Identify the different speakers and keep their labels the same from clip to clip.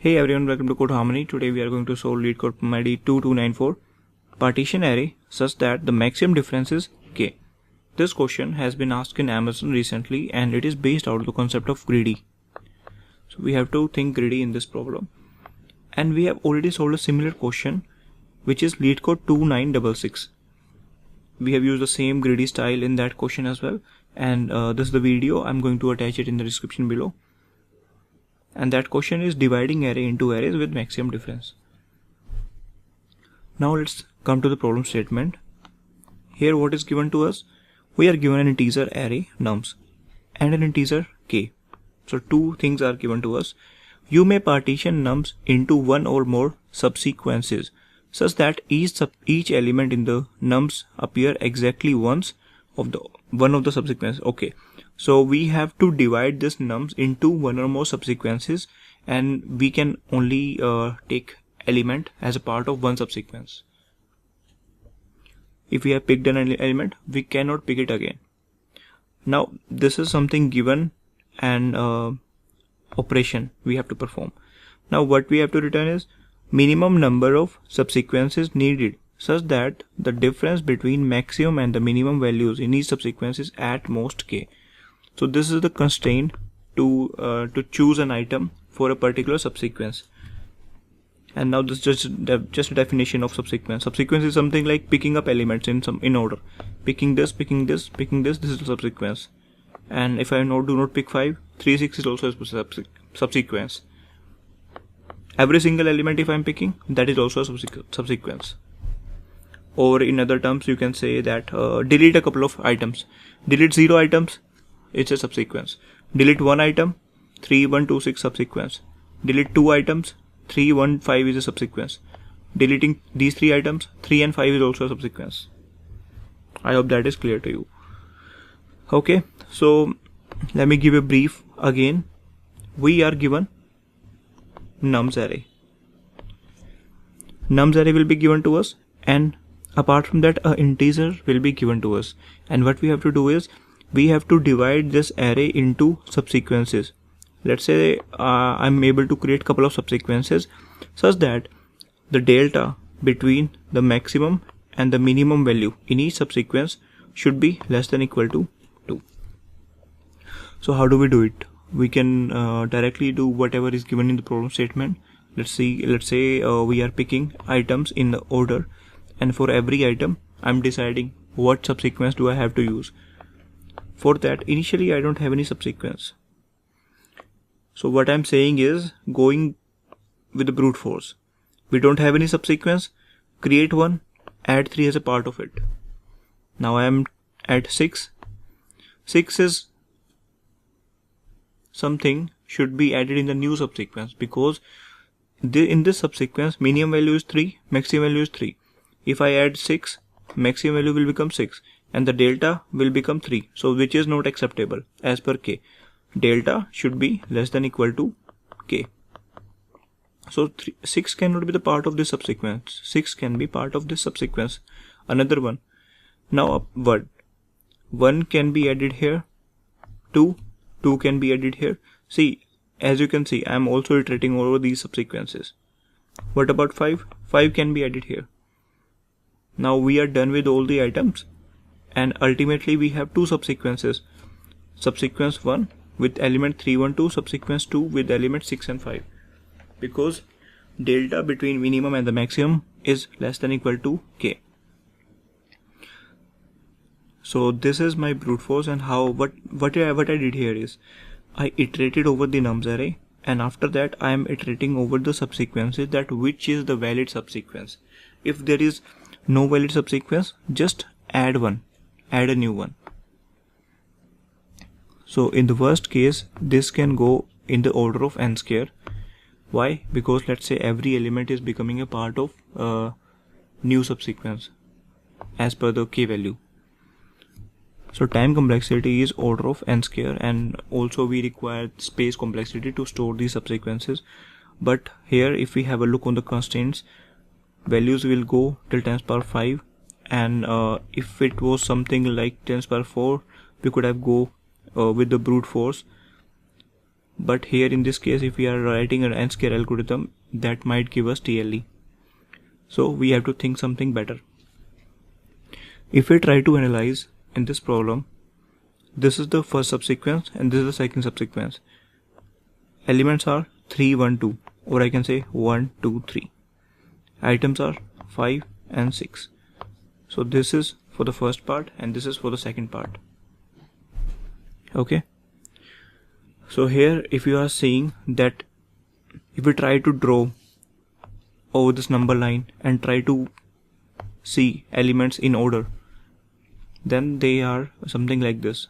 Speaker 1: Hey everyone, welcome to Code Harmony. Today we are going to solve LeetCode ID 2294 partition array such that the maximum difference is k. This question has been asked in Amazon recently and it is based out of the concept of greedy. So we have to think greedy in this problem. And we have already solved a similar question which is LeetCode 2966. We have used the same greedy style in that question as well, and this is the video. I'm going to attach it in the description below. And that question is dividing array into arrays with maximum difference. Now let's come to the problem statement. Here what is given to us? We are given an integer array nums and an integer k. So two things are given to us. You may partition nums into one or more subsequences such that each element in the nums appear exactly once of the one of the subsequences. Okay. So we have to divide this nums into one or more subsequences, and we can only take element as a part of one subsequence. If we have picked an element, we cannot pick it again. Now this is something given and operation we have to perform. Now what we have to return is minimum number of subsequences needed such that the difference between maximum and the minimum values in each subsequence is at most k. So this is the constraint to choose an item for a particular subsequence. And now this is just a definition of subsequence. Subsequence is something like picking up elements in order. Picking this, picking this, picking this. This is the subsequence. And if I do not pick 5, 3, 6 is also a subsequence. Every single element if I am picking, that is also a subsequence. Or in other terms, you can say that delete a couple of items. Delete 0 items. It's a subsequence. Delete 1 item, 3, 1, 2, 6 subsequence. Delete 2 items, 3, 1, 5 is a subsequence. Deleting these 3 items, 3 and 5 is also a subsequence. I hope that is clear to you. Okay, so let me give a brief again. We are given nums array. Nums array will be given to us, and apart from that, an integer will be given to us. And what we have to do is we have to divide this array into subsequences. Let's say I'm able to create a couple of subsequences such that the delta between the maximum and the minimum value in each subsequence should be less than equal to 2. So how do we do it? We can directly do whatever is given in the problem statement. Let's say we are picking items in the order, and for every item I'm deciding what subsequence do I have to use. For that, initially I don't have any subsequence. So what I'm saying is going with the brute force. We don't have any subsequence, create one, add 3 as a part of it. Now I am at 6. 6 is something should be added in the new subsequence, because in this subsequence minimum value is 3, maximum value is 3. If I add 6, maximum value will become 6 and the delta will become 3, so which is not acceptable as per k. Delta should be less than equal to k. So 6 cannot be the part of this subsequence. 6 can be part of this subsequence. Another one. Now upward. 1 can be added here. 2 can be added here. See, as you can see, I am also iterating over these subsequences. What about 5? 5 can be added here. Now we are done with all the items, and ultimately we have two subsequences. Subsequence 1 with element 3, 1, 2, subsequence 2 with element 6 and 5. Because delta between minimum and the maximum is less than equal to k. So this is my brute force, and what I did here is I iterated over the nums array, and after that I am iterating over the subsequences, that which is the valid subsequence. If there is no valid subsequence, just add one, add a new one. So in the worst case, this can go in the order of n square. Why? Because let's say every element is becoming a part of new subsequence as per the k value. So time complexity is order of n square, and also we require space complexity to store these subsequences. But here if we have a look on the constraints, values will go till 10 to the power 5, and if it was something like 10 to the power 4, we could have go with the brute force. but here in this case if we are writing an n-square algorithm, that might give us TLE. So we have to think something better. If we try to analyze in this problem, this is the first subsequence and this is the second subsequence. Elements are 3, 1, 2, or I can say 1, 2, 3. Items are 5 and 6. So this is for the first part and this is for the second part. Okay. So here if you are seeing that if we try to draw over this number line and try to see elements in order, then they are something like this.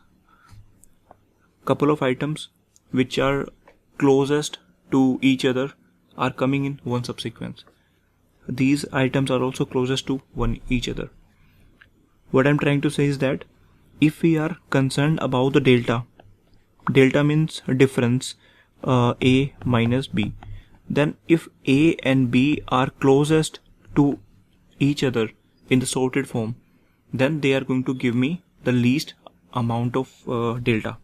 Speaker 1: Couple of items which are closest to each other are coming in one subsequence. These items are also closest to each other. What I'm trying to say is that if we are concerned about the delta means difference, A minus B, then if A and B are closest to each other in the sorted form, then they are going to give me the least amount of delta.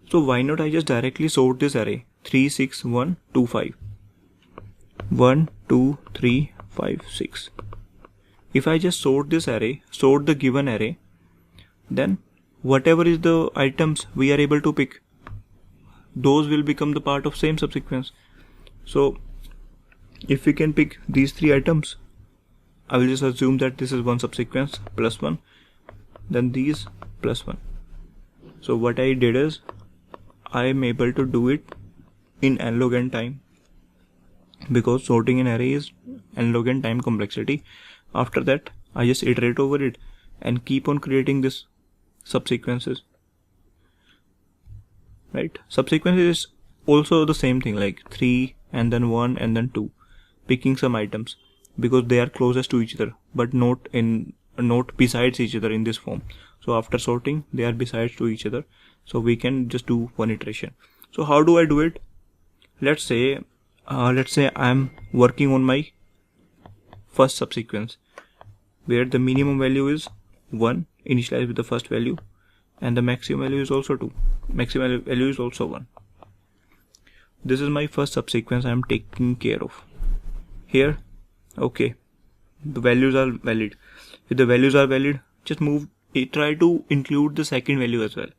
Speaker 1: So why not I just directly sort this array 3, 6, 1, 2, 5. 1, 2, 3, 5, 6. If I just sort this array, sort the given array, then whatever is the items we are able to pick, those will become the part of same subsequence. So if we can pick these 3 items, I will just assume that this is one subsequence plus 1, then these plus 1. So what I did is I am able to do it in n log n time, because sorting an array is n log n time complexity. After that I just iterate over it and keep on creating this subsequences. Right? Subsequences is also the same thing, like 3 and then 1 and then 2, picking some items because they are closest to each other but not besides each other in this form. So after sorting they are besides to each other, so we can just do one iteration. So how do I do it? Let's say I'm working on my first subsequence where the minimum value is 1, initialized with the first value, and the maximum value is also 2, maximum value is also 1. This is my first subsequence I am taking care of. Here, okay, the values are valid. If the values are valid, just try to include the second value as well.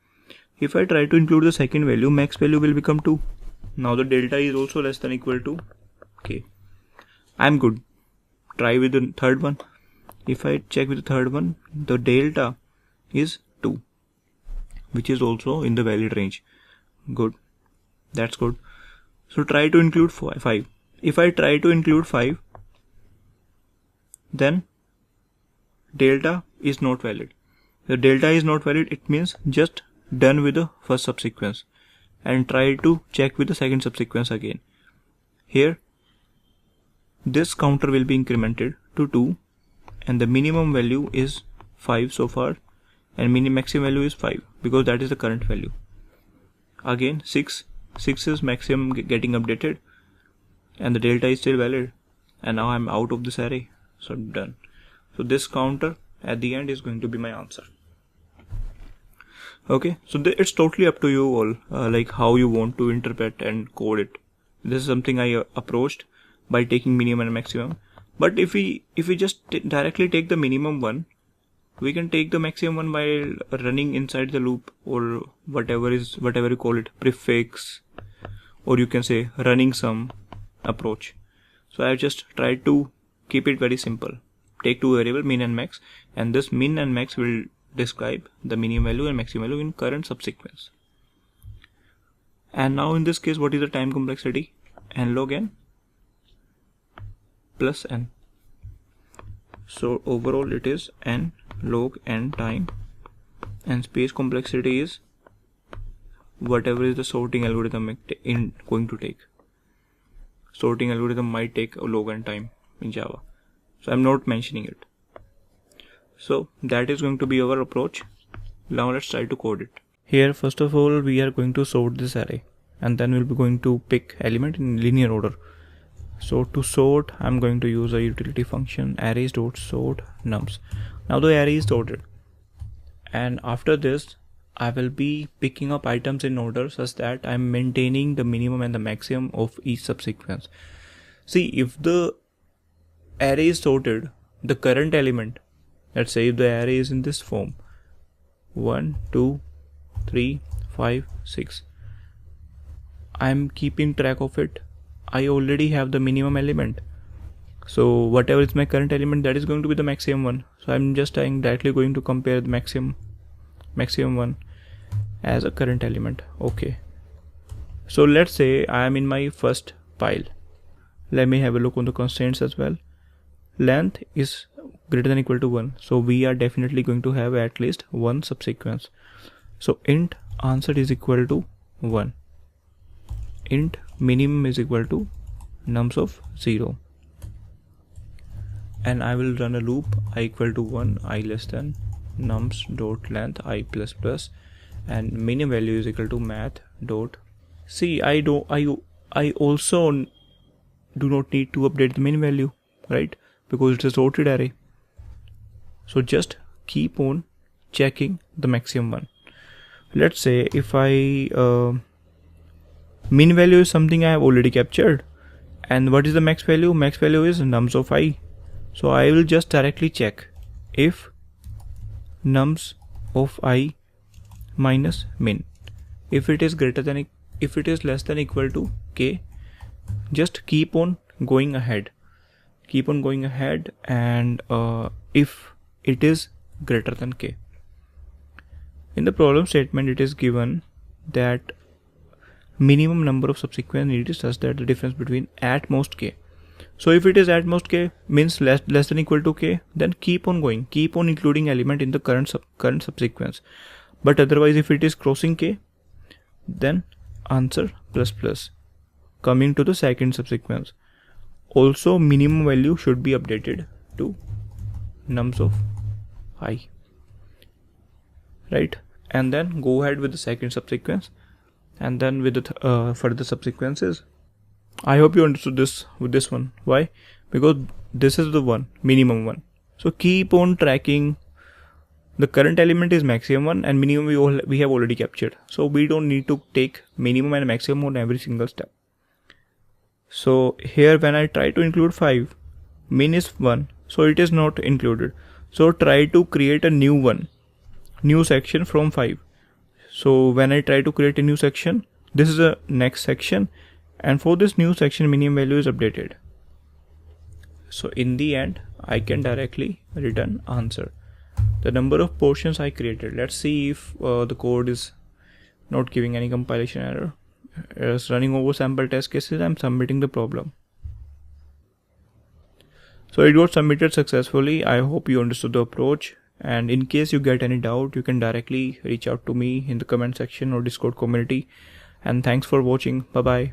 Speaker 1: If I try to include the second value, max value will become 2. Now the delta is also less than equal to k. I'm good. Try with the third one. If I check with the third one, the delta is 2, which is also in the valid range. Good. That's good. So try to include 5. If I try to include 5, then delta is not valid. The delta is not valid, it means just done with the first subsequence and try to check with the second subsequence again. Here this counter will be incremented to 2 and the minimum value is 5 so far and maximum value is 5 because that is the current value. Again 6 is maximum getting updated and the delta is still valid, and now I'm out of this array, so done. So this counter at the end is going to be my answer. Okay, so it's totally up to you all, like how you want to interpret and code it. This is something I approached by taking minimum and maximum. But if we just directly take the minimum one, we can take the maximum one while running inside the loop, or whatever you call it, prefix, or you can say running sum approach. So I just tried to keep it very simple. Take two variables, min and max, and this min and max will describe the minimum value and maximum value in current subsequence. And now in this case, what is the time complexity? N log n plus n. So overall it is n log n time, and space complexity is whatever is the sorting algorithm going to take. Sorting algorithm might take a log n time in Java, so I'm not mentioning it. So that is going to be our approach. Now let's try to code it. Here first of all we are going to sort this array, and then we'll be going to pick element in linear order. So to sort, I'm going to use a utility function arrays.sort nums. Now the array is sorted, and after this I will be picking up items in order such that I'm maintaining the minimum and the maximum of each subsequence. See, if the array is sorted, the current element, let's say if the array is in this form 1, 2, 3, 5, 6, I'm keeping track of it. I already have the minimum element, so whatever is my current element, that is going to be the maximum one. So I'm just directly going to compare the maximum one as a current element. Okay, so let's say I am in my first pile. Let me have a look on the constraints as well. Length is greater than or equal to 1, so we are definitely going to have at least one subsequence. So int answer is equal to 1. Int minimum is equal to nums of 0, and I will run a loop I equal to 1, I less than nums dot length I plus plus, and minimum value is equal to math dot. See, I also do not need to update the min value, right? Because it's a sorted array. So just keep on checking the maximum one. Let's say if I min value is something I have already captured, and what is the max value? Max value is nums of I. So I will just directly check if nums of I minus min, if it is less than or equal to k, just keep on going ahead, and if it is greater than k. In the problem statement, it is given that minimum number of subsequence needed such that the difference between at most k. So if it is at most k, means less than or equal to k, then keep on going, keep on including element in the current subsequence. But otherwise, if it is crossing k, then answer plus plus. Coming to the second subsequence, also minimum value should be updated to nums of I, right? And then go ahead with the second subsequence, and then with the further subsequences. I hope you understood this with this one. Why? Because this is the one, minimum one. So keep on tracking. The current element is maximum one, and minimum we have already captured. So we don't need to take minimum and maximum on every single step. So here when I try to include 5, min is 1, so it is not included. So try to create a new section from 5. So when I try to create a new section, this is a next section, and for this new section minimum value is updated. So in the end, I can directly return answer. The number of portions I created. Let's see if the code is not giving any compilation error. It's running over sample test cases. I'm submitting the problem. So it got submitted successfully. I hope you understood the approach. And in case you get any doubt, you can directly reach out to me in the comment section or Discord community. And thanks for watching. Bye bye.